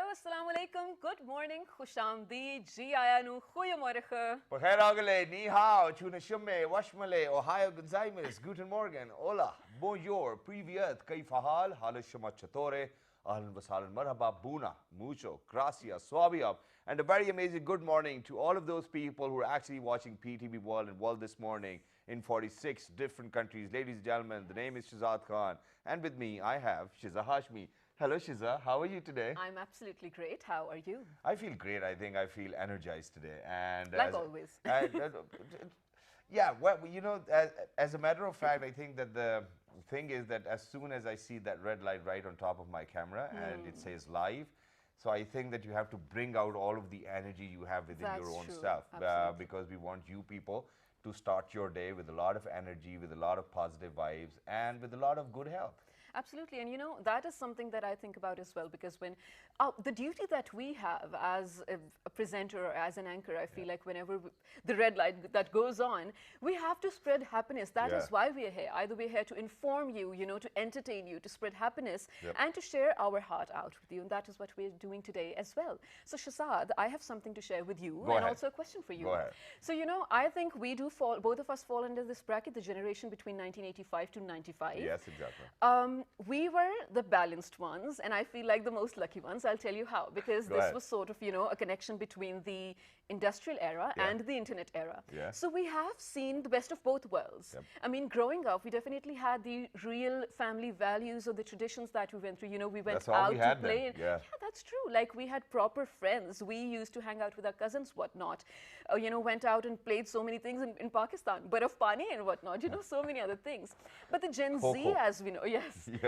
assalamu alaikum, good morning, khushamdeed, ji aya nu, goeiemorgen. Bakhair agale, ni hao, tuna shumme, washmale, ohio gonzaimes, guten morgen, hola, bonjour, privyet, kaifahal, hala shama chatore, ahlan wasahlan, marhaba, buna, mucho, gracias, swabiab, and a very amazing good morning to all of those people who are actually watching PTV World and World this morning in 46 different countries. Ladies and gentlemen, the name is Shahzad Khan, and with me I have Shizza Hashmi. Hello Shizza, how are you today? I'm absolutely great. How are you? I feel great. I think I feel energized today. And like always. Yeah, well, you know, as a matter of fact, I think that the thing is that as soon as I see that red light right on top of my camera and it says live, so I think that you have to bring out all of the energy you have within your own self because we want you people to start your day with a lot of energy, with a lot of positive vibes, and with a lot of good health. Absolutely, and you know, that is something that I think about as well, because when the duty that we have as a presenter or as an anchor, I feel like whenever the red light that goes on, we have to spread happiness. That is why we are here. Either we're here to inform you, you know, to entertain you, to spread happiness, and to share our heart out with you, and that is what we're doing today as well. So Shahzad, I have something to share with you, and also a question for you. Go ahead. So, you know, I think we do fall, both of us fall under this bracket, the generation between 1985 to 95. Yes, exactly. We were the balanced ones, and I feel like the most lucky ones. I'll tell you how, because this was sort of, you know, a connection between the industrial era and the internet era. So we have seen the best of both worlds. I mean, growing up, we definitely had the real family values or the traditions that we went through. You know, we went out to play. Yeah, that's true. Like, we had proper friends. We used to hang out with our cousins, whatnot. You know, went out and played so many things in Pakistan, but of pani and whatnot, you know, so many other things. But the Gen Z, as we know,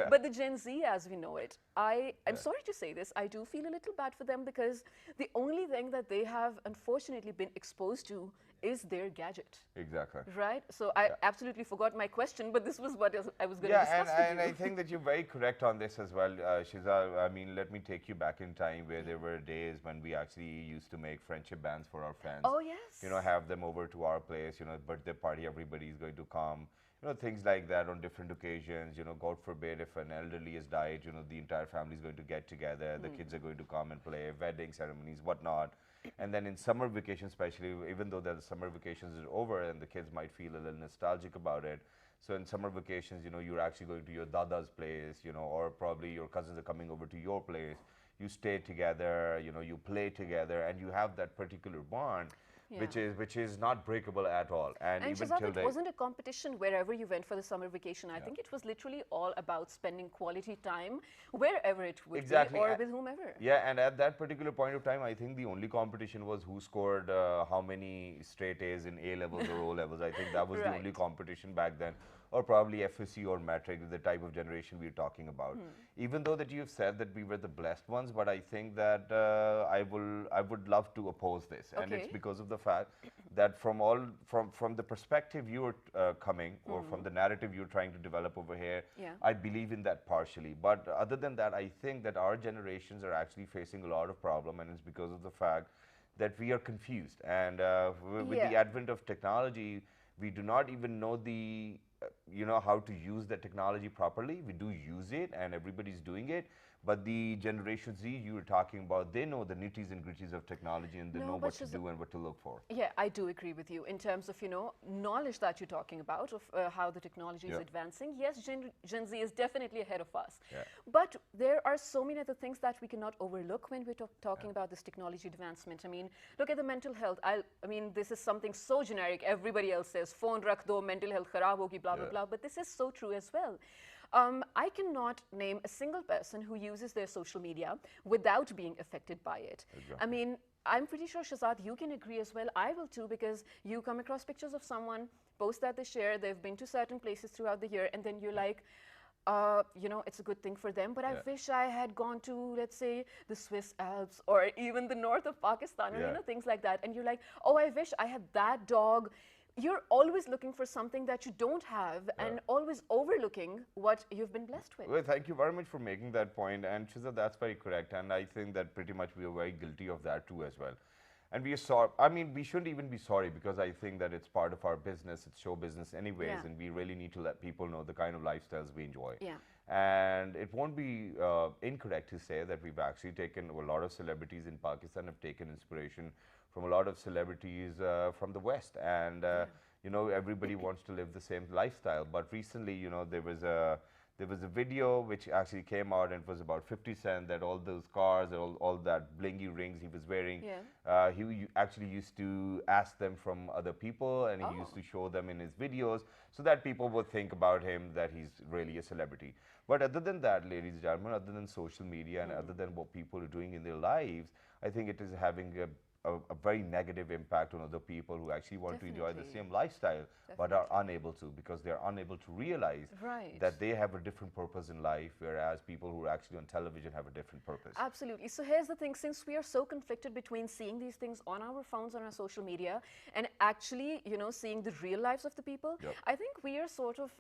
but the Gen Z as we know it, I'm sorry to say this, I do feel a little bad for them, because the only thing that they have unfortunately been exposed to is their gadget. Exactly. Right? So I absolutely forgot my question, but this was what I was going to discuss with you. And I think that you're very correct on this as well, Shizza. I mean, let me take you back in time where there were days when we actually used to make friendship bands for our friends. Oh, yes. You know, have them over to our place, you know, birthday party, everybody's going to come. You know, things like that on different occasions. You know, God forbid if an elderly has died, you know, the entire family is going to get together. The kids are going to come and play, wedding ceremonies, whatnot. And then in summer vacations, especially, even though the summer vacations are over and the kids might feel a little nostalgic about it. So in summer vacations, you know, you're actually going to your dada's place, you know, or probably your cousins are coming over to your place. You stay together, you know, you play together, and you have that particular bond. Which is not breakable at all. And even Shahzad, till it wasn't a competition wherever you went for the summer vacation. I think it was literally all about spending quality time wherever it would be, or with whomever. Yeah, and at that particular point of time, I think the only competition was who scored how many straight A's in A levels or O levels. I think that was the only competition back then, or probably FSC or metric, the type of generation we're talking about. Even though that you've said that we were the blessed ones, but I think that I would love to oppose this, and it's because of the fact that from the perspective you're coming, or from the narrative you're trying to develop over here, I believe in that partially. But other than that, I think that our generations are actually facing a lot of problem, and it's because of the fact that we are confused. And with the advent of technology, we do not even know the you know, how to use the technology properly. We do use it, and everybody's doing it. But the Generation Z you were talking about, they know the nitties and gritties of technology, and they know what to do and what to look for. Yeah, I do agree with you in terms of, you know, knowledge that you're talking about of how the technology is advancing. Yes, Gen Z is definitely ahead of us. But there are so many other things that we cannot overlook when we're talking about this technology advancement. I mean, look at the mental health. I mean, this is something so generic. Everybody else says, phone rakh do, mental health kharab hogi, blah, blah, blah. But this is so true as well. I cannot name a single person who uses their social media without being affected by it. I mean, I'm pretty sure, Shahzad, you can agree as well. I will too, because you come across pictures of someone, post that they share, they've been to certain places throughout the year, and then you're like, you know, it's a good thing for them, but I wish I had gone to, let's say, the Swiss Alps or even the north of Pakistan, or, you know, things like that. And you're like, oh, I wish I had that dog. You're always looking for something that you don't have, and always overlooking what you've been blessed with. Well, thank you very much for making that point. And Shizza, that's very correct. And I think that pretty much we are very guilty of that too as well. And we are sorry. I mean, we shouldn't even be sorry, because I think that it's part of our business. It's show business anyways, and we really need to let people know the kind of lifestyles we enjoy. And it won't be incorrect to say that we've actually taken, a lot of celebrities in Pakistan have taken inspiration from a lot of celebrities from the West. And, you know, everybody wants to live the same lifestyle. But recently, you know, there was a video which actually came out, and it was about 50 Cent, that all those cars, all that blingy rings he was wearing, he actually used to ask them from other people, and he used to show them in his videos so that people would think about him that he's really a celebrity. But other than that, ladies and gentlemen, other than social media and other than what people are doing in their lives, I think it is having a very negative impact on other people who actually want to enjoy the same lifestyle but are unable to, because they're unable to realize that they have a different purpose in life, whereas people who are actually on television have a different purpose. Absolutely. So here's the thing, since we are so conflicted between seeing these things on our phones, on our social media, and actually, you know, seeing the real lives of the people, I think we are sort of,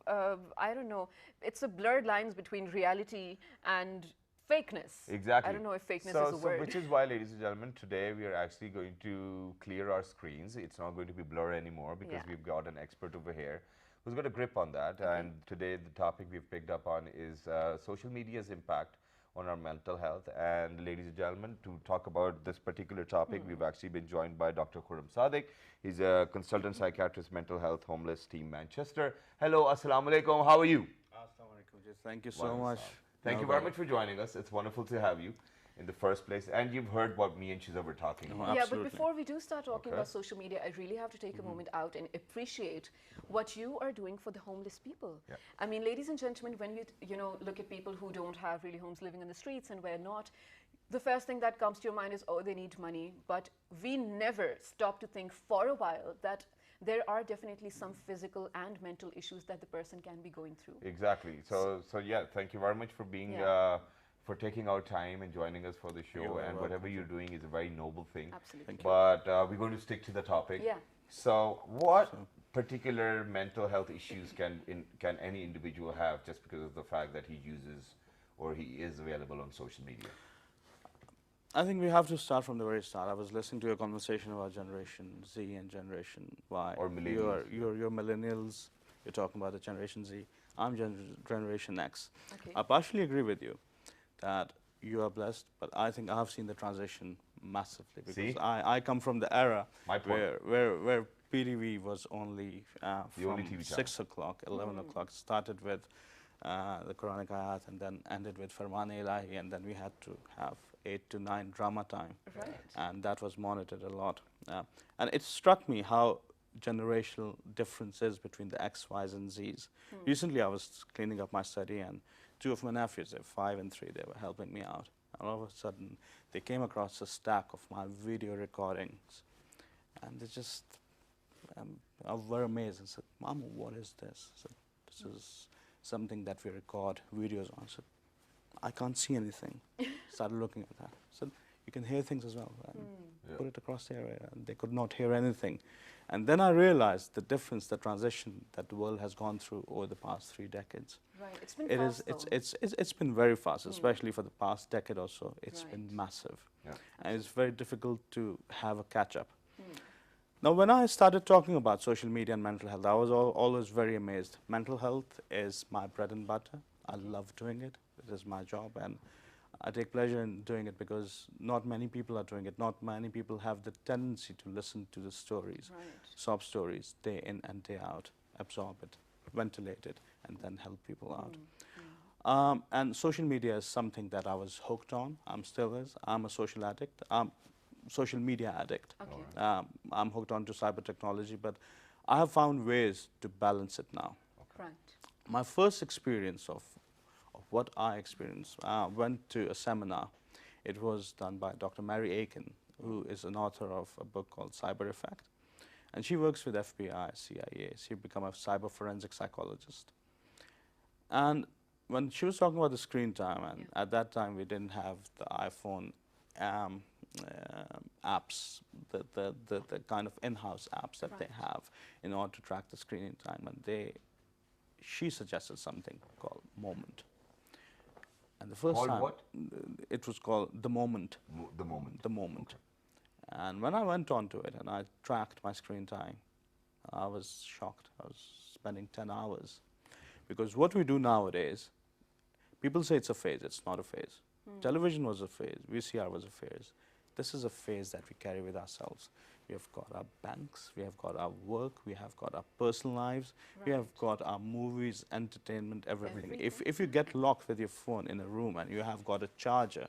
I don't know, it's a blurred lines between reality and fakeness. Exactly. I don't know if fakeness is a word. Which is why, ladies and gentlemen, today we are actually going to clear our screens. It's not going to be blur anymore, because we've got an expert over here who's got a grip on that. And today the topic we've picked up on is social media's impact on our mental health. And ladies and gentlemen, to talk about this particular topic, we've actually been joined by Dr. Khurram Sadiq. He's a consultant psychiatrist, mental health, homeless team, Manchester. Hello, assalamu alaikum. How are you? Assalamu alaikum. Thank you so much. Thank you very much for joining us. It's wonderful to have you in the first place. And you've heard what me and Shizza were talking about. Yeah, but before we do start talking about social media, I really have to take a moment out and appreciate what you are doing for the homeless people. I mean, ladies and gentlemen, when you know, look at people who don't have really homes, living on the streets and where not, the first thing that comes to your mind is, oh, they need money. But we never stop to think for a while that there are definitely some physical and mental issues that the person can be going through. Exactly. So yeah, thank you very much for being, for taking our time and joining us for the show. And whatever you're doing is a very noble thing. Absolutely. But we're going to stick to the topic. Yeah. So what particular mental health issues can any individual have just because of the fact that he uses or he is available on social media? I think we have to start from the very start. I was listening to a conversation about Generation Z and Generation Y. Or millennials. You're millennials. You're talking about the Generation Z. I'm Generation X. Okay. I partially agree with you that you are blessed, but I think I have seen the transition massively, because I come from the era where PTV was only from 6 o'clock, 11 o'clock. Started with the Quranic ayat and then ended with Farman-e-Ilahi, and then we had to have 8 to 9 drama time, and that was monitored a lot. And it struck me how generational differences between the X, Ys and Zs. Recently I was cleaning up my study, and 2 of my nephews, they're 5 and 3, they were helping me out. And all of a sudden they came across a stack of my video recordings, and they just were amazed and said, "Mama, what is this?" I said, "This is something that we record videos on." I said, "I can't see anything." Started looking at that. Said, "You can hear things as well." And put it across the area, and they could not hear anything. And then I realized the difference, the transition that the world has gone through over the past 3 decades. Right, it's been fast. It's been very fast, especially for the past decade or so. It's been massive, and it's very difficult to have a catch up. Now, when I started talking about social media and mental health, I was always very amazed. Mental health is my bread and butter. I love doing it. It is my job, and I take pleasure in doing it because not many people are doing it. Not many people have the tendency to listen to the stories, sob stories, day in and day out, absorb it, ventilate it, and then help people out. And social media is something that I was hooked on. I'm still is. I'm a social addict. Social media addict. Okay. I'm hooked onto cyber technology, but I have found ways to balance it now. Okay. Right. My first experience of what I experienced, went to a seminar. It was done by Dr. Mary Aiken, who is an author of a book called Cyber Effect. And she works with FBI, CIA. She became a cyber forensic psychologist. And when she was talking about the screen time, and at that time we didn't have the iPhone apps, the kind of in-house apps that they have in order to track the screening time, and she suggested something called Moment. And the first time, what? It was called The Moment. The Moment. The Moment. Okay. And when I went onto it and I tracked my screen time, I was shocked. I was spending 10 hours. Because what we do nowadays, People say it's a phase. It's not a phase. Television was a phase. VCR was a phase. This is a phase that we carry with ourselves. We have got our banks, we have got our work, we have got our personal lives, we have got our movies, entertainment, everything. If you get locked with your phone in a room and you have got a charger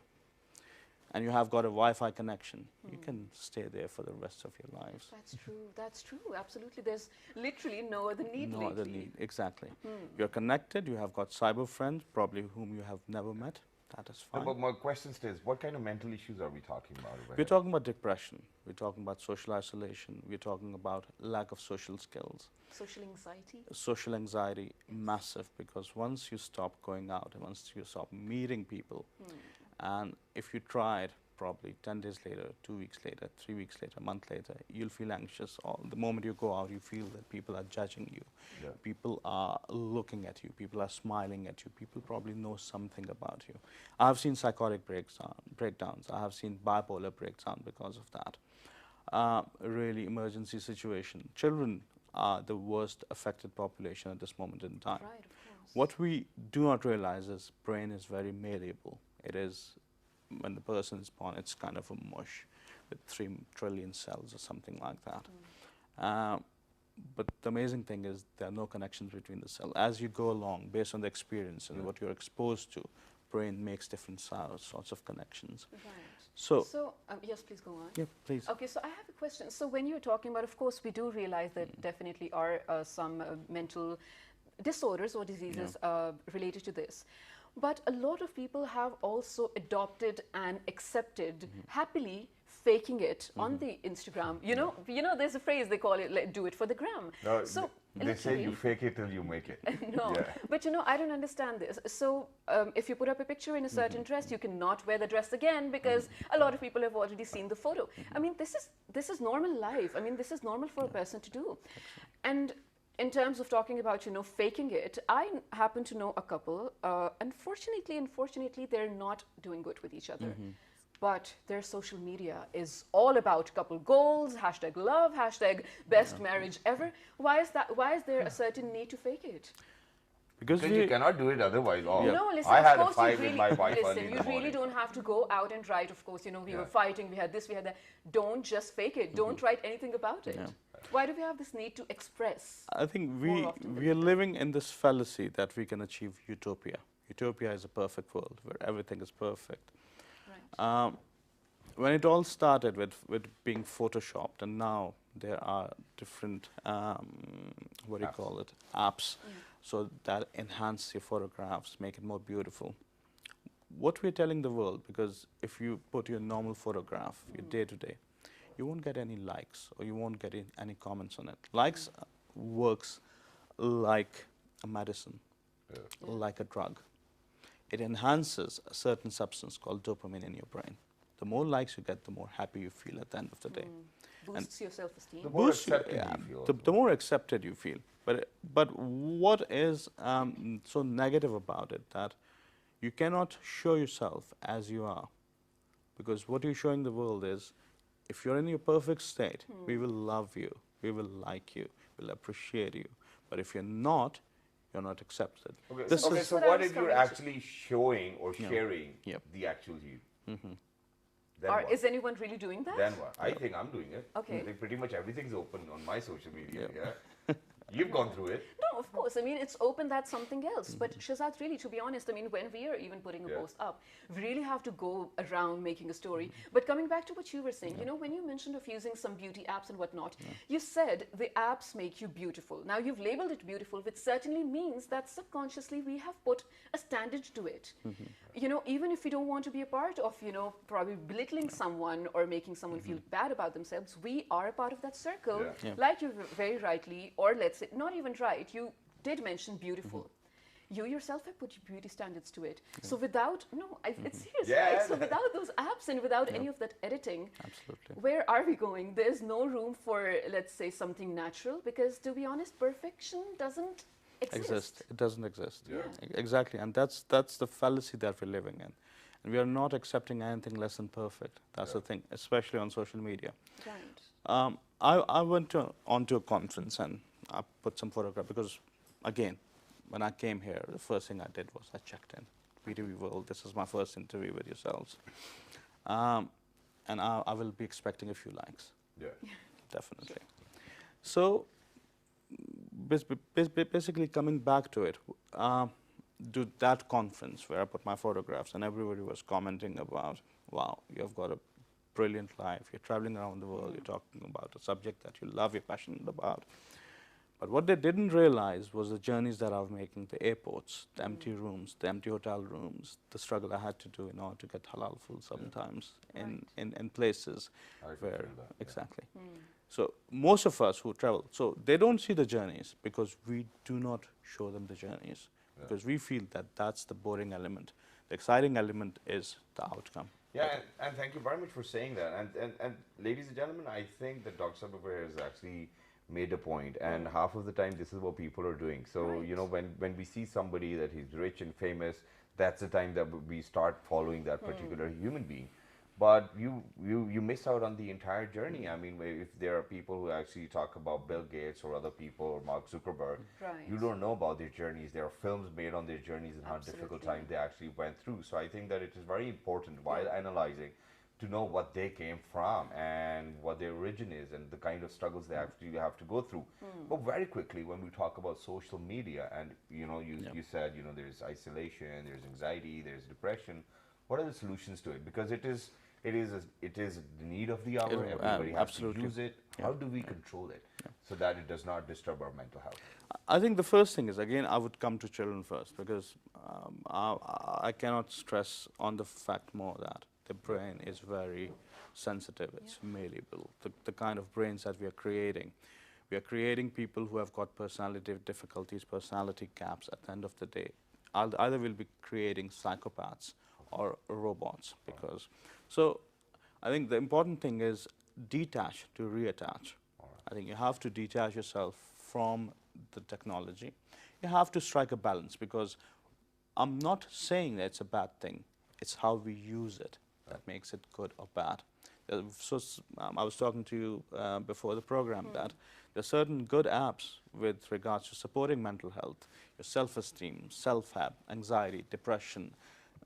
and you have got a Wi-Fi connection, you can stay there for the rest of your lives. That's true. That's true. Absolutely. There's literally no other need. No other need. Exactly. You're connected. You have got cyber friends, probably whom you have never met. That is fine. But my question is, what kind of mental issues are we talking about? We're talking about depression. We're talking about social isolation. We're talking about lack of social skills. Social anxiety? Social anxiety, massive, because once you stop going out, once you stop meeting people, and if you try it, probably 10 days later, 2 weeks later, 3 weeks later, a month later, you'll feel anxious. The moment you go out, you feel that people are judging you. Yeah. People are looking at you. People are smiling at you. People probably know something about you. I have seen psychotic breakdowns. I have seen bipolar breakdown because of that. Really emergency situation. Children are the worst affected population at this moment in time. Right, of course. What we do not realize is brain is very malleable. It is, when the person is born, it's kind of a mush with 3 trillion cells or something like that. But the amazing thing is there are no connections between the cells. As you go along, based on the experience and what you're exposed to, brain makes different sorts of connections. Right. So yes, please go on. Yeah, please. Okay, so I have a question. So when you're talking about, of course, we do realize that definitely are some mental disorders or diseases related to this. But a lot of people have also adopted and accepted happily faking it on the Instagram. You know, there's a phrase they call it, like, do it for the gram. No, so they say you fake it till you make it. No, but I don't understand this. So if you put up a picture in a certain dress, you cannot wear the dress again because a lot of people have already seen the photo. I mean, this is normal life. I mean, this is normal for a person to do. And in terms of talking about, faking it, I happen to know a couple. Unfortunately, they're not doing good with each other. But their social media is all about couple goals, #love, #best marriage ever. Why is that? Why is there a certain need to fake it? Because you cannot do it otherwise. No, listen, I had of a course fight with my wife early in the you morning. really don't have to go out and write, of course, we were fighting, we had this, we had that. Don't just fake it. Don't write anything about it. Why do we have this need to express? I think we are living in this fallacy that we can achieve utopia. Utopia is a perfect world where everything is perfect. Right. When it all started with being photoshopped, and now there are different apps, so that enhance your photographs, make it more beautiful. What we're telling the world, because if you put your normal photograph, your day-to-day, you won't get any likes or you won't get any comments on it. Likes works like a medicine, like a drug. It enhances a certain substance called dopamine in your brain. The more likes you get, the more happy you feel at the end of the day. Boosts your self-esteem. The more accepted you feel. The more accepted you feel. But what is so negative about it, that you cannot show yourself as you are. Because what you're showing the world is, if you're in your perfect state, we will love you, we will like you, we'll appreciate you. But if you're not accepted. Okay, so what if you're actually showing or sharing the actual you? Is anyone really doing that? Then what? I think I'm doing it. Okay. Pretty much everything's open on my social media. You've gone through it. No, of course. I mean, it's open, that's something else. But Shahzad, really, to be honest, I mean, when we are even putting a post up, we really have to go around making a story. But coming back to what you were saying, when you mentioned of using some beauty apps and whatnot, you said the apps make you beautiful. Now, you've labeled it beautiful, which certainly means that subconsciously we have put a standard to it. Even if we don't want to be a part of, probably belittling someone or making someone feel bad about themselves, we are a part of that circle. Like you very rightly, or let's say, not even right, you did mention beautiful. You yourself have put beauty standards to it. So without, it's serious, right? So without those apps and without any of that editing, where are we going? There's no room for, let's say, something natural, because to be honest, perfection doesn't exist. It doesn't exist. Exactly, and that's the fallacy that we're living in. And we are not accepting anything less than perfect. That's the thing, especially on social media. Right. I went onto a conference and I put some photograph because, again, when I came here, the first thing I did was I checked in. PTV world. This is my first interview with yourselves. And I will be expecting a few likes. Yeah. Definitely. So, basically coming back to it, to that conference where I put my photographs and everybody was commenting about, wow, you've got a brilliant life, you're traveling around the world, you're talking about a subject that you love, you're passionate about. But what they didn't realize was the journeys that I was making, the airports, the empty rooms, the empty hotel rooms, the struggle I had to do in order to get halal food sometimes in places where, exactly. So most of us who travel, so they don't see the journeys because we do not show them the journeys because we feel that that's the boring element. The exciting element is the outcome. Yeah, and thank you very much for saying that. And ladies and gentlemen, I think that Dr. Sabir has actually made a point, and half of the time this is what people are doing. So, you know, when we see somebody that he's rich and famous, that's the time that we start following that particular human being. But you miss out on the entire journey. I mean, if there are people who actually talk about Bill Gates or other people or Mark Zuckerberg, you don't know about their journeys. There are films made on their journeys and how difficult time they actually went through. So I think that it is very important while analyzing to know what they came from and what their origin is and the kind of struggles they actually have to go through. But very quickly, when we talk about social media, and you know, you said, you know, there's isolation, there's anxiety, there's depression. What are the solutions to it? Because it is the need of the hour. Everybody has to use it. How do we control it so that it does not disturb our mental health? I think the first thing is, again, I would come to children first because I cannot stress on the fact more that the brain is very sensitive, it's malleable. The kind of brains that we are creating people who have got personality difficulties, personality gaps at the end of the day. Either we'll be creating psychopaths or robots because, so I think the important thing is detach to reattach. I think you have to detach yourself from the technology. You have to strike a balance because I'm not saying that it's a bad thing, it's how we use it that makes it good or bad. So I was talking to you before the program that there are certain good apps with regards to supporting mental health, your self-esteem, self-help, anxiety, depression,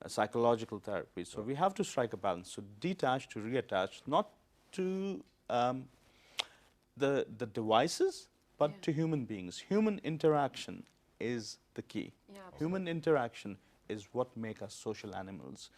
psychological therapy. So we have to strike a balance. So detach to reattach, not to the devices, but to human beings. Human interaction is the key. Human interaction is what makes us social animals.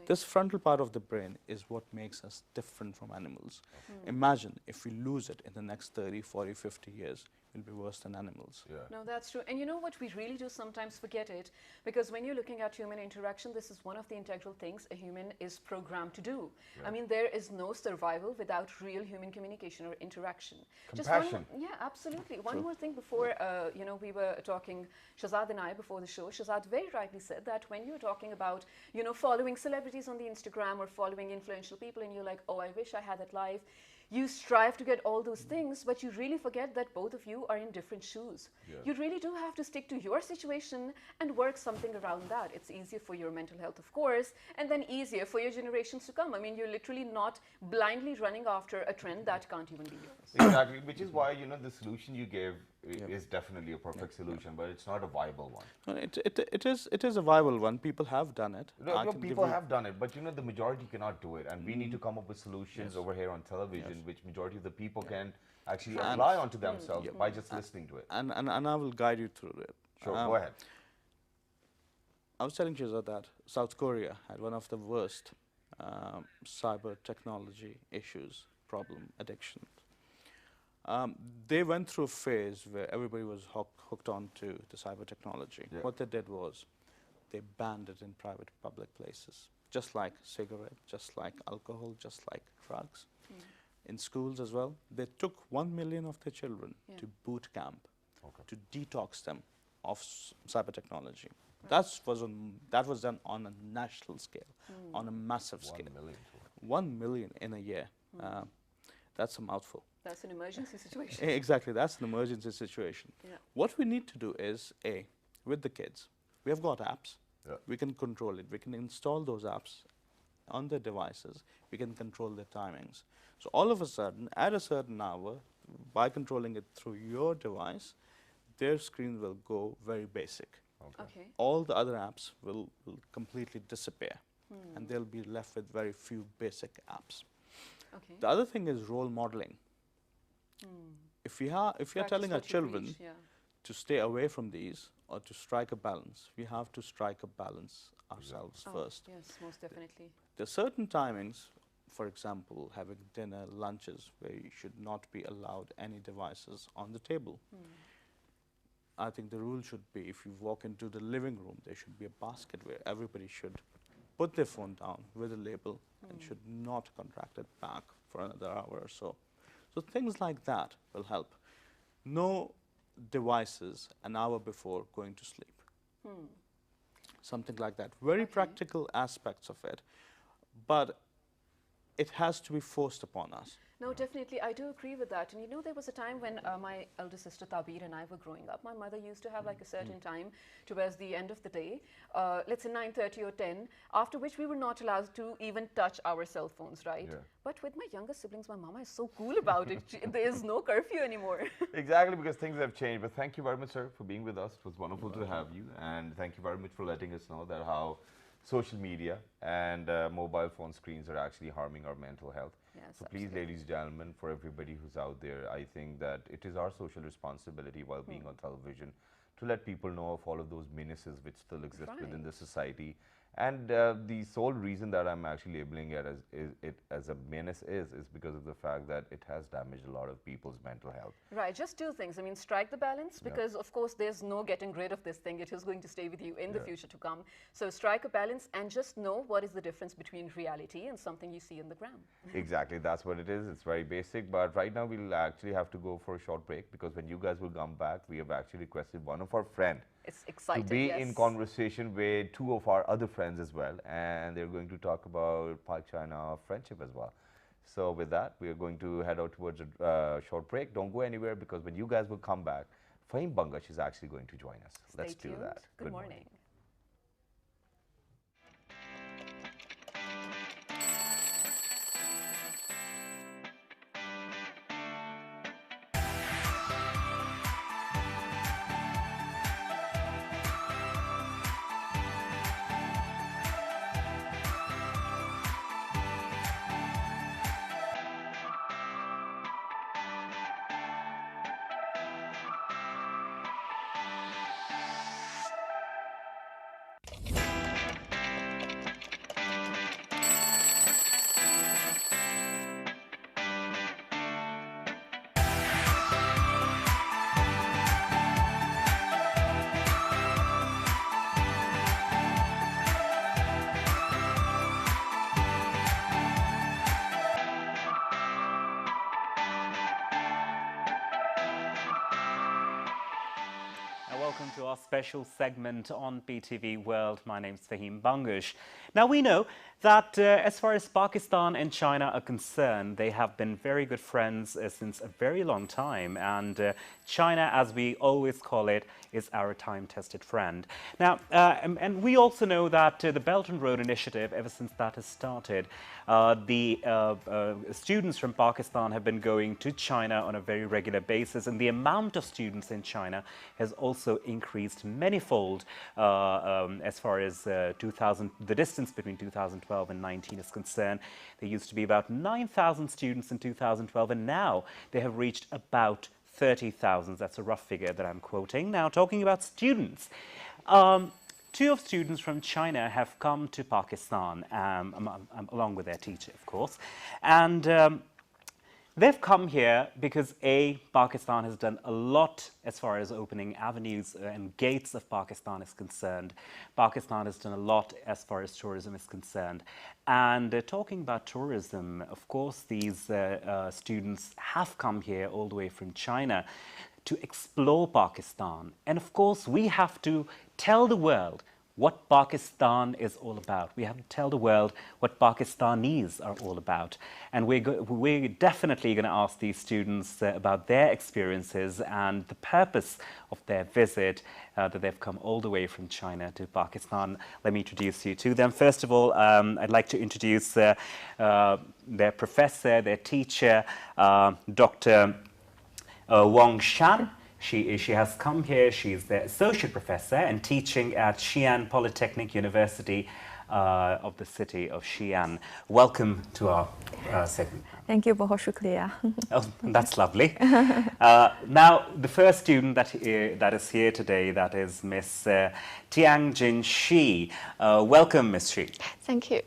This frontal part of the brain is what makes us different from animals. Imagine if we lose it in the next 30, 40, 50 years, we'll be worse than animals. No, that's true. And you know what, we really do sometimes forget it, because when you're looking at human interaction, this is one of the integral things a human is programmed to do. I mean, there is no survival without real human communication or interaction. Compassion. Yeah, absolutely. One more thing before, you know, we were talking, Shahzad and I, before the show, Shahzad very rightly said that when you're talking about, you know, following celebrities on the Instagram or following influential people and you're like, oh, I wish I had that life. You strive to get all those things, but you really forget that both of you are in different shoes. You really do have to stick to your situation and work something around that. It's easier for your mental health, of course, and then easier for your generations to come. I mean, you're literally not blindly running after a trend that can't even be yours. Exactly, which is why, you know, the solution you gave is definitely a perfect solution, but it's not a viable one. No, it is a viable one. People have done it. No, people have done it, but you know, the majority cannot do it, and we need to come up with solutions over here on television, which majority of the people can actually apply onto themselves by just listening to it. And I will guide you through it. Sure, go ahead. I was telling Shizza that South Korea had one of the worst cyber technology issues, problem, addiction. They went through a phase where everybody was hooked on to the cyber technology. What they did was they banned it in private public places, just like cigarette, just like alcohol, just like drugs. In schools as well, they took 1 million of their children to boot camp to detox them of cyber technology. That was done on a national scale, on a massive scale. 1 million in a year. That's a mouthful. That's an emergency situation. Exactly, that's an emergency situation. What we need to do is, with the kids, we have got apps. We can control it. We can install those apps on their devices. We can control their timings. So all of a sudden, at a certain hour, by controlling it through your device, their screen will go very basic. Okay. All the other apps will completely disappear, and they'll be left with very few basic apps. Okay. The other thing is role modeling. If you're telling our children to stay away from these or to strike a balance, we have to strike a balance ourselves first. Yes, most definitely. There are certain timings, for example, having dinner, lunches, where you should not be allowed any devices on the table. I think the rule should be, if you walk into the living room, there should be a basket where everybody should put their phone down with a label and should not contract it back for another hour or so. So things like that will help. No devices an hour before going to sleep. Something like that. Very practical aspects of it, but it has to be forced upon us. No, definitely, I do agree with that. And you know, there was a time when my elder sister Tabir and I were growing up. My mother used to have like a certain time towards the end of the day, let's say 9:30 or 10, after which we were not allowed to even touch our cell phones, right? Yeah. But with my younger siblings, my mama is so cool about it. There is no curfew anymore. Exactly, because things have changed. But thank you very much, sir, for being with us. It was wonderful to have you. And thank you very much for letting us know that how social media and mobile phone screens are actually harming our mental health. Yes, so please, ladies and gentlemen, for everybody who's out there, I think that it is our social responsibility while being on television to let people know of all of those menaces which still exist within the society. And the sole reason that I'm actually labeling it as a menace is because of the fact that it has damaged a lot of people's mental health. Right, just two things. I mean, strike the balance, because of course there's no getting rid of this thing. It is going to stay with you in the future to come. So strike a balance and just know what is the difference between reality and something you see in the gram. Exactly, that's what it is. It's very basic. But right now we'll actually have to go for a short break, because when you guys will come back, we have actually requested one of our friends to be in conversation with two of our other friends as well, and they're going to talk about Pak-China friendship as well. So with that, we are going to head out towards a short break. Don't go anywhere, because when you guys will come back, Fahim Bangash is actually going to join us. Let's do that. Good morning. Welcome to our special segment on PTV World. My name's Fahim Bangash. Now, we know that as far as Pakistan and China are concerned, they have been very good friends since a very long time. And China, as we always call it, is our time-tested friend. Now, and we also know that the Belt and Road Initiative, ever since that has started, the students from Pakistan have been going to China on a very regular basis, and the amount of students in China has also increased manyfold as far as the distance between 2012 and 19 is concerned. There used to be about 9,000 students in 2012, and now they have reached about 30,000. That's a rough figure that I'm quoting. Now, talking about students, two of students from China have come to Pakistan, along with their teacher, of course, and they've come here because Pakistan has done a lot as far as opening avenues and gates of Pakistan is concerned. Pakistan has done a lot as far as tourism is concerned. And talking about tourism, of course, these students have come here all the way from China to explore Pakistan. And of course, we have to tell the world what Pakistan is all about. We have to tell the world what Pakistanis are all about. And we're definitely going to ask these students about their experiences and the purpose of their visit, that they've come all the way from China to Pakistan. Let me introduce you to them. First of all, I'd like to introduce their professor, their teacher, Dr. Wang Shan. She has come here. She's the associate professor and teaching at Xi'an Polytechnic University of the city of Xi'an. Welcome to our segment. Thank you, बहुत शुक्रिया. Oh, that's lovely. Now, the first student that is here today, that is Miss Tiangjin Shi. Welcome, Miss Shi. Thank you.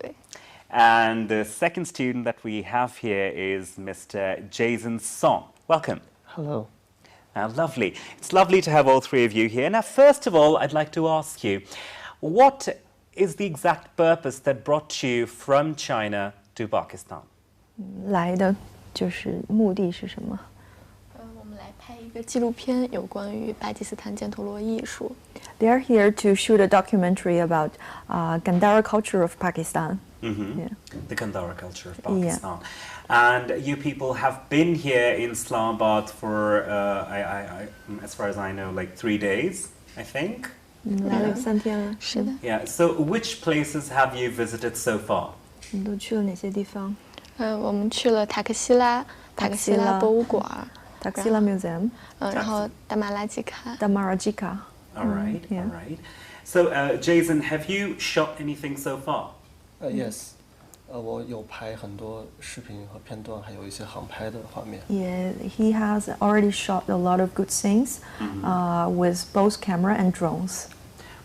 And the second student that we have here is Mr. Jason Song. Welcome. Hello. Lovely. It's lovely to have all three of you here. Now, first of all, I'd like to ask you, what is the exact purpose that brought you from China to Pakistan? 来的就是目的是什么？我们来拍一个纪录片，有关于巴基斯坦犍陀罗艺术。They are here to shoot a documentary about Gandhara culture of Pakistan. Yeah. The Gandhara culture of Pakistan. And you people have been here in Islamabad for, as far as I know, like 3 days, I think? 来了3天了。是的。Yeah. So which places have you visited so far? 你都去了哪些地方？我们去了塔克西拉博物馆 Taxila Museum. 然后达马拉吉卡。Damarajika. All right. All right. So, Jason, have you shot anything so far? Yes. 我有拍很多视频和片段，还有一些航拍的画面。Yeah, he has already shot a lot of good scenes with both camera and drones.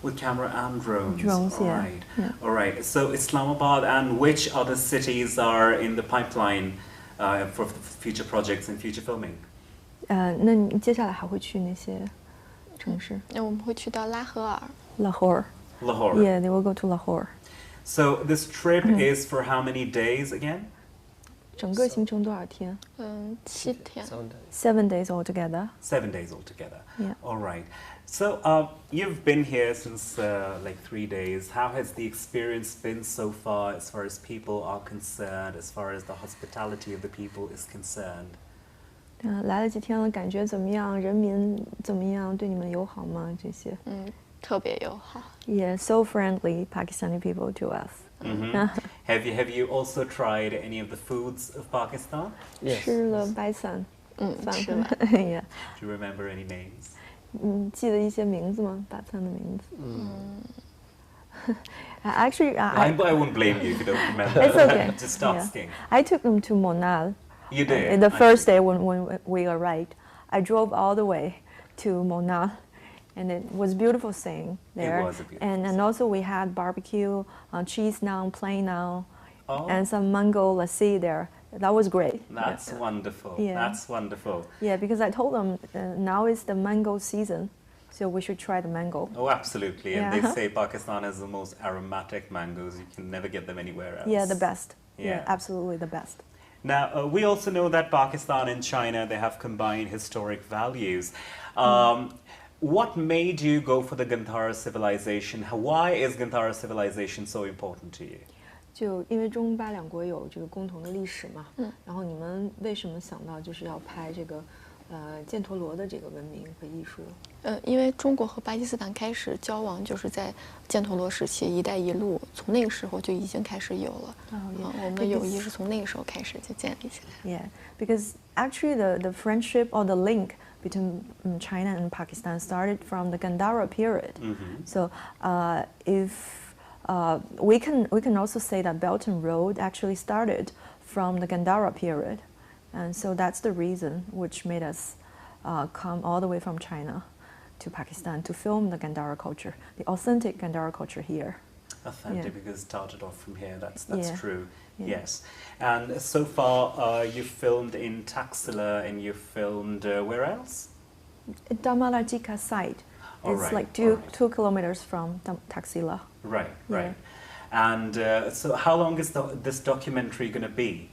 With camera and drones. Drones, all yeah. Right. Yeah. All right. So Islamabad and which other cities are in the pipeline for future projects and future filming? 那你接下来还会去哪些城市？我们会去到拉合尔。Lahore. Lahore. Yeah, they will go to Lahore. So this trip is for how many days again? 整个行程多少天7天。7 days altogether. 7 days altogether. Yeah. All right. So you've been here since like 3 days. How has the experience been so far as people are concerned, as far as the hospitality of the people is concerned? 来了几天了，感觉怎么样？人民怎么样？对你们友好吗？这些？特别友好。Yeah, so friendly, Pakistani people to us. Have you also tried any of the foods of Pakistan? Yes. 吃了白鳝，吃了。Yeah. Do you remember any names? 记得一些名字吗？白鳝的名字。Actually, I won't blame you if you don't remember. It's okay. Just asking. I took them to Monal. You did? In the first day when we arrived, I drove all the way to Monal, and it was beautiful seeing there. It was a beautiful and also we had barbecue, cheese naan, plain naan, Oh. and some mango lassi there. That was great. That's wonderful. Yeah. That's wonderful. Yeah, because I told them now is the mango season, so we should try the mango. Oh, absolutely. And Yeah. they say Pakistan has the most aromatic mangoes. You can never get them anywhere else. Yeah, the best. Yeah. Absolutely the best. Now, we also know that Pakistan and China, they have combined historic values. What made you go for the Gandhara civilization? Why is Gandhara civilization so important to you? 就因为中巴两国有这个共同的历史嘛，然后你们为什么想到就是要拍这个犍陀罗的这个文明和艺术？因为中国和巴基斯坦开始交往，就是在犍陀罗时期，“一带一路”从那个时候就已经开始有了。我们的友谊是从那个时候开始就建立起来。Yeah, because actually the friendship or the link between China and Pakistan started from the Gandhara period. So if we can also say that Belt and Road actually started from the Gandhara period, and so that's the reason which made us come all the way from China to Pakistan to film the Gandhara culture, the authentic Gandhara culture here. Authentic, because it started off from here. That's Yeah. true. Yeah. Yes. And so far, you filmed in Taxila and you filmed where else? Damalajika site. All It's right, like all right. 2 kilometers from Taxila. Right, Yeah. right. And so how long is this documentary going to be?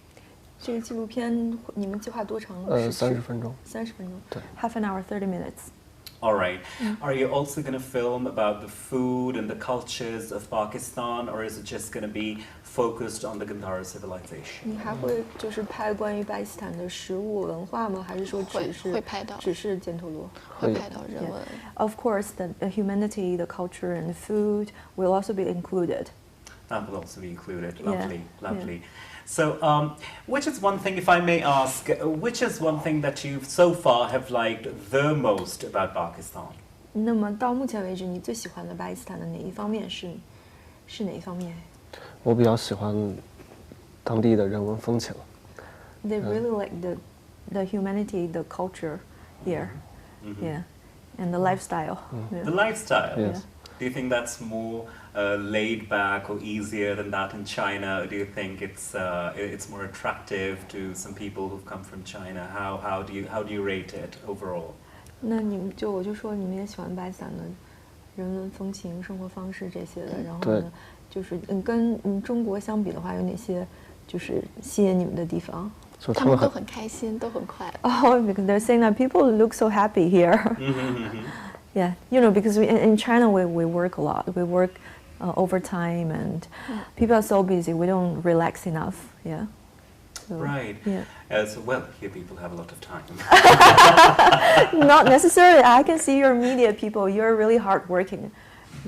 这个纪录片你们计划多长？ 30分钟。 30分钟。对。Half an hour, 30 minutes. All right. Are you also going to film about the food and the cultures of Pakistan, or is it just going to be focused on the Gandhara civilization? 你还会就是拍关于巴基斯坦的食物文化吗？还是说会拍到只是犍陀罗？会拍到人文。Of course, the humanity, the culture, and the food will also be included. That will also be included. Yeah, Lovely, lovely. So, which is one thing, if I may ask, which is one thing that you so far have liked the most about Pakistan? 那么到目前为止，你最喜欢的巴基斯坦的哪一方面是哪一方面？我比较喜欢当地的人文风情。They really like the humanity, the culture here, yeah, and the lifestyle. The lifestyle. Yes. Do you think that's more laid back or easier than that in China? Or do you think it's more attractive to some people who've come from China? How do you rate it overall? 那我就说你们也喜欢巴基斯坦的人文风情、生活方式这些的，然后呢，就是跟中国相比的话，有哪些就是吸引你们的地方？他们都很开心，都很快乐。Oh, because they're saying that people look so happy here. Yeah, you know, because in China we work a lot. We work overtime, and people are so busy. We don't relax enough. Yeah. So, right. Yeah. So well, here people have a lot of time. Not necessarily. I can see your media people. You're really hardworking.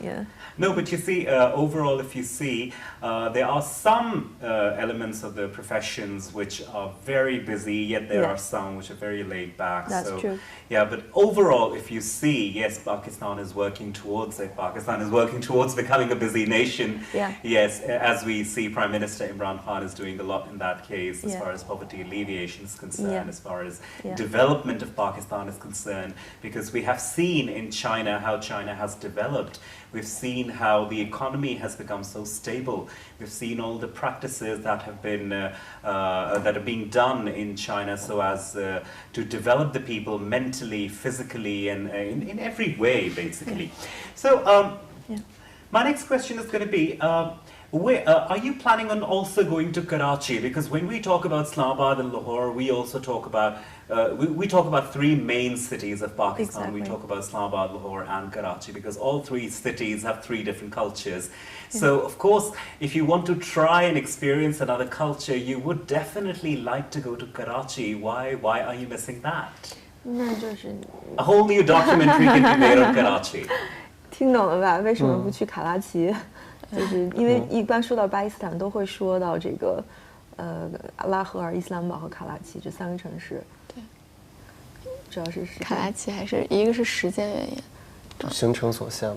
Yeah. No, but you see, overall, if you see, there are some elements of the professions which are very busy, yet there are some which are very laid back. That's true. Yeah, but overall, if you see, yes, Pakistan is working towards it. Pakistan is working towards becoming a busy nation. Yeah. Yes, as we see, Prime Minister Imran Khan is doing a lot in that case as far as poverty alleviation is concerned, as far as development of Pakistan is concerned, because we have seen in China how China has developed. We've seen how the economy has become so stable. We've seen all the practices that have been that are being done in China so as to develop the people mentally, physically, and in every way, basically. So my next question is going to be, are you planning on also going to Karachi? Because when we talk about Islamabad and Lahore, we also talk about we talk about three main cities of Pakistan. Exactly. We talk about Islamabad, Lahore, and Karachi, because all three cities have three different cultures. So, of course, if you want to try and experience another culture, you would definitely like to go to Karachi. Why are you missing that? 那就是 A whole new documentary can be made on Karachi. 听懂了吧？为什么不去卡拉奇？就是因为一般说到巴基斯坦，都会说到这个拉合尔、伊斯兰堡和卡拉奇这三个城市。对，主要是卡拉奇还是一个是时间原因，行程所限。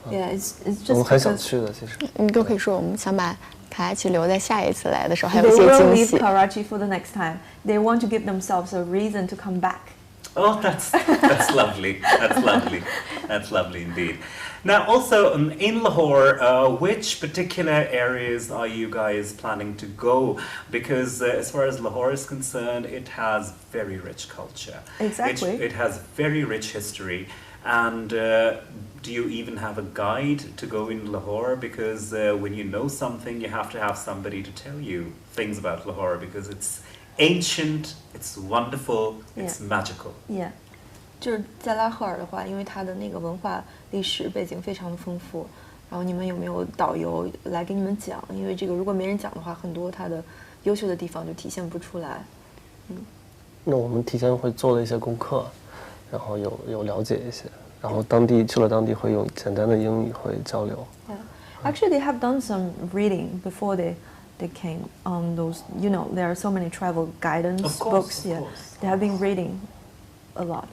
Yeah, it's 我 just 们很想去的，其实。你都可以说我们想把卡拉奇留在下一次来的时候还有 They 一些 will 惊 leave 喜。 Karachi for the next time. They want to give themselves a reason to come back. Oh, that's lovely. That's lovely. That's lovely indeed. Now, also in Lahore, which particular areas are you guys planning to go? Because as far as Lahore is concerned, it has very rich culture. Exactly. It has very rich history. And do you even have a guide to go in Lahore? Because when you know something, you have to have somebody to tell you things about Lahore, because it's ancient, it's wonderful, it's magical. Yeah. 就是在拉合尔的话，因为它的那个文化历史背景非常的丰富，然后你们有没有导游来给你们讲？因为这个如果没人讲的话，很多它的优秀的地方就体现不出来。那我们提前会做了一些功课，然后有了解一些，然后去了当地会用简单的英语会交流。Yeah. Actually, they have done some reading before they came. Those, you know, there are so many travel guidance books. Of course. They have been reading a lot.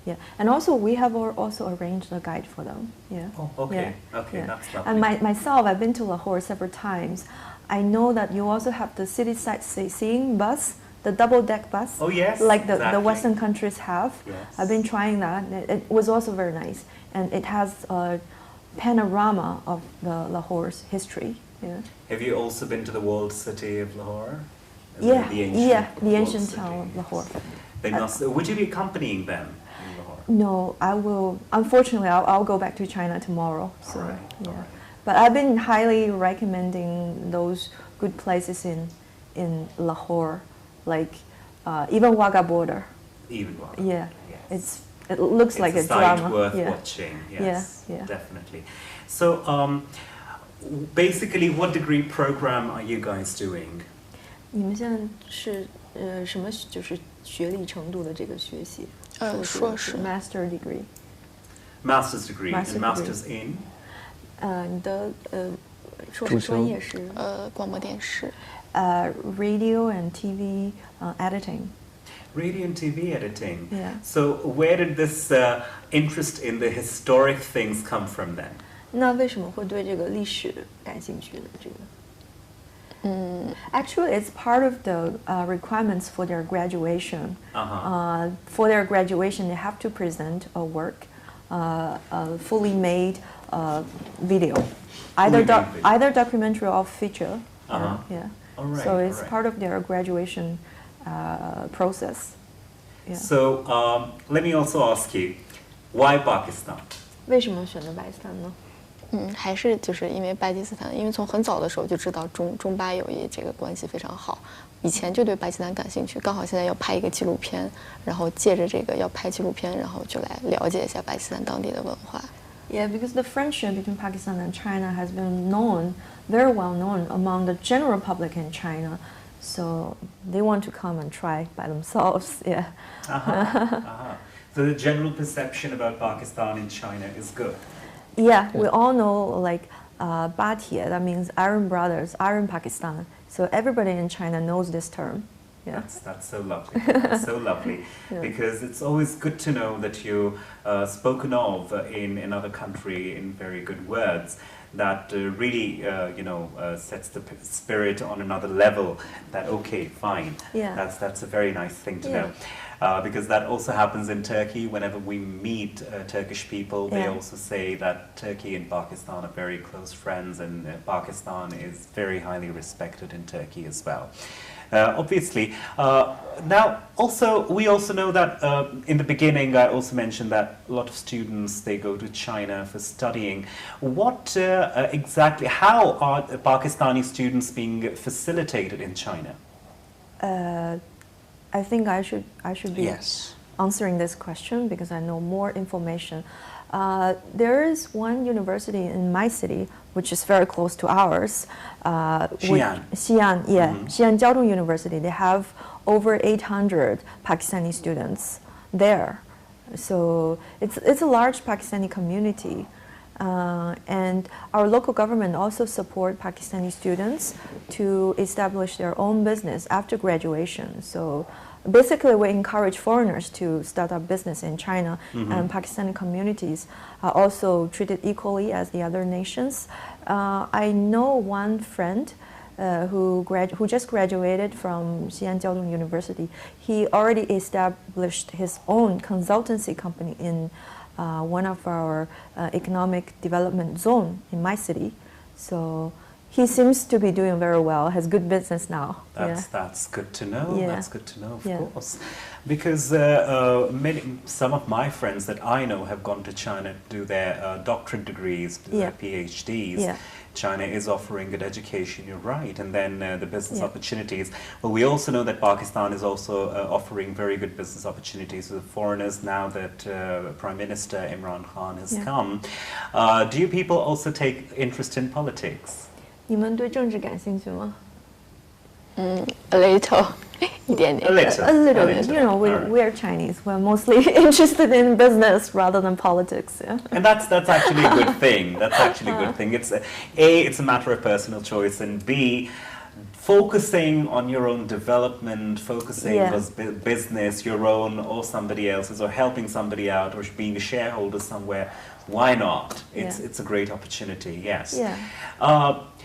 Yeah, and also we have also arranged a guide for them. Yeah. Oh, okay. Yeah. Okay, Yeah. that's lovely. And myself, I've been to Lahore several times. I know that you also have the city sightseeing bus, the double-deck bus. Oh, yes, Like the exactly. Western countries have. Yes. I've been trying that. It was also very nice, and it has a panorama of the Lahore's history. Yeah. Have you also been to the walled city of Lahore? Yeah, The the walled ancient city. town of Lahore. They must. Would you be accompanying them in Lahore? No, I will. Unfortunately, I'll go back to China tomorrow. So All right, yeah, all right. but I've been highly recommending those good places in Lahore, like even Wagah border. Even Wagah. Yeah, Yes. it looks like a sight drama. worth Yeah. watching. Yes, Yeah. definitely. So, basically, what degree program are you guys doing? 你们现在是什么就是学历程度的这个学习？硕士 master degree。 Master's degree. Master and masters in? 你的硕士专业是广播电视。Radio and TV editing. Radio and TV editing. Yeah. So where did this interest in the historic things come from then? 那为什么会对这个历史感兴趣呢？这个？Actually, it's part of the requirements for their graduation. For their graduation, they have to present a work, a fully made video, either documentary or feature. Yeah. Right, so it's part of their graduation process. Yeah. So let me also ask you, why Pakistan? 为什么选择巴基斯坦呢？还是就是因为巴基斯坦，因为从很早的时候就知道中巴友谊这个关系非常好，以前就对巴基斯坦感兴趣，刚好现在要拍一个纪录片，然后借着这个要拍纪录片，然后就来了解一下巴基斯坦当地的文化。Yeah, because the friendship between Pakistan and China has been known, very well known among the general public in China. So they want to come and try by themselves. Yeah. So the general perception about Pakistan in China is good. Yeah, we all know like Bhatia, that means Iron Brothers, Iron Pakistan. So everybody in China knows this term. Yeah. That's so lovely. That's so lovely. Yeah. Because it's always good to know that you spoken of in another country in very good words. That really, sets the spirit on another level. That okay, fine. Yeah. That's a very nice thing to know. Because that also happens in Turkey. Whenever we meet Turkish people, they also say that Turkey and Pakistan are very close friends, and Pakistan is very highly respected in Turkey as well. Obviously. Now, we also know that in the beginning, I also mentioned that a lot of students, they go to China for studying. What exactly, how are Pakistani students being facilitated in China? I think I should be answering this question because I know more information. There is one university in my city, which is very close to ours. Xi'an. Xi'an, yeah. Xi'an Jiao Zhong University. They have over 800 Pakistani students there. So it's a large Pakistani community. And our local government also support Pakistani students to establish their own business after graduation. So basically, we encourage foreigners to start up business in China, and Pakistani communities are also treated equally as the other nations. I know one friend who just graduated from Xi'an Jiao Zhong University. He already established his own consultancy company in one of our economic development zone in my city. So he seems to be doing very well, has good business now. That's good to know. Yeah. That's good to know, of course. Because some of my friends that I know have gone to China to do their doctorate degrees, their PhDs. Yeah. China is offering good education, you're right, and then the business opportunities. Well, we also know that Pakistan is also offering very good business opportunities to the foreigners now that Prime Minister Imran Khan has come. Do you people also take interest in politics? 你们对政治感兴趣吗？ A little. A little bit. You know, we are Chinese. We're mostly interested in business rather than politics. Yeah. And that's actually a good thing. That's actually a good thing. It's it's a matter of personal choice, and B, focusing on your own development, focusing on business, your own or somebody else's, or helping somebody out, or being a shareholder somewhere. Why not? It's a great opportunity. Yes. Yeah.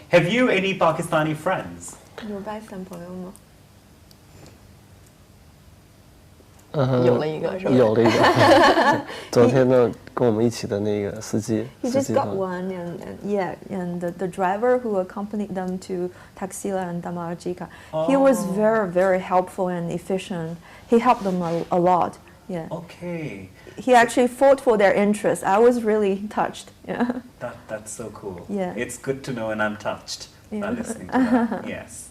Have you any Pakistani friends? 有巴基斯坦朋友吗？有了一个是吧？有了一个，昨天呢，跟我们一起的那个司机。He just got one, and the driver who accompanied them to Taxila and Damarjika, he was very, very helpful and efficient. He helped them a lot. Yeah. Okay. He actually fought for their interests. I was really touched. Yeah. That's so cool. Yeah. It's good to know, and I'm touched by listening to that. Yes.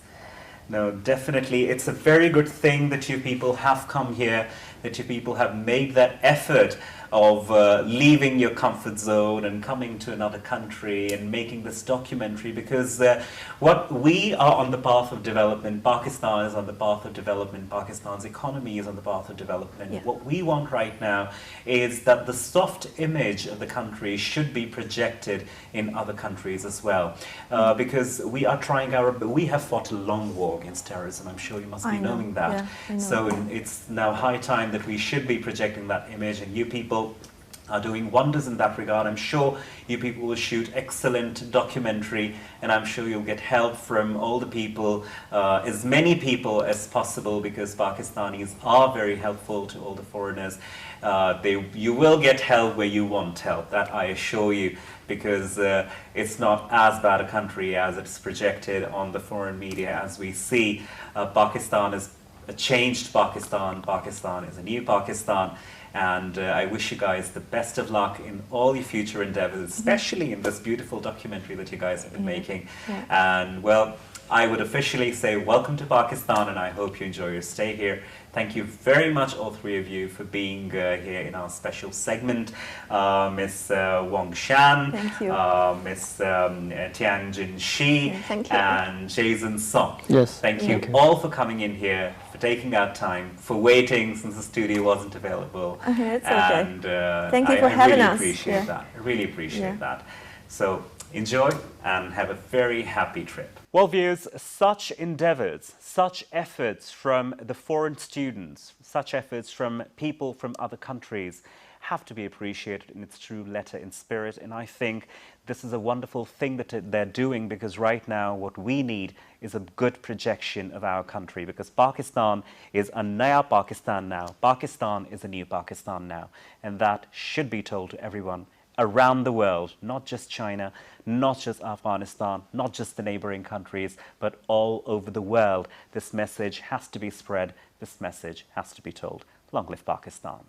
No, definitely. It's a very good thing that you people have come here, that you people have made that effort of leaving your comfort zone and coming to another country and making this documentary, because what we are on the path of development, Pakistan is on the path of development, Pakistan's economy is on the path of development. Yeah. What we want right now is that the soft image of the country should be projected in other countries as well, because we are trying we have fought a long war against terrorism. I'm sure you must be knowing that. Yeah, so it's now high time that we should be projecting that image, and you people are doing wonders in that regard. I'm sure you people will shoot excellent documentary, and I'm sure you'll get help from all the people, as many people as possible, because Pakistanis are very helpful to all the foreigners. You will get help where you want help, that I assure you, because it's not as bad a country as it's projected on the foreign media. As we see, Pakistan is a changed Pakistan. Pakistan is a new Pakistan. And I wish you guys the best of luck in all your future endeavors, especially in this beautiful documentary that you guys have been making. And well, I would officially say welcome to Pakistan, and I hope you enjoy your stay here. Thank you very much, all three of you, for being here in our special segment. Ms. Wang Shan, Ms. Tianjin Shi, and Jason Song. Yes. Thank you all for coming in here, for taking our time, for waiting since the studio wasn't available. It's and thank you for having us. I really appreciate that. So enjoy and have a very happy trip. Well, viewers, such endeavors, such efforts from the foreign students, such efforts from people from other countries have to be appreciated in its true letter and spirit. And I think this is a wonderful thing that they're doing, because right now what we need is a good projection of our country, because Pakistan is a Naya Pakistan now. Pakistan is a new Pakistan now. And that should be told to everyone around the world, not just China, not just Afghanistan, not just the neighboring countries, but all over the world. This message has to be spread. This message has to be told. Long live Pakistan.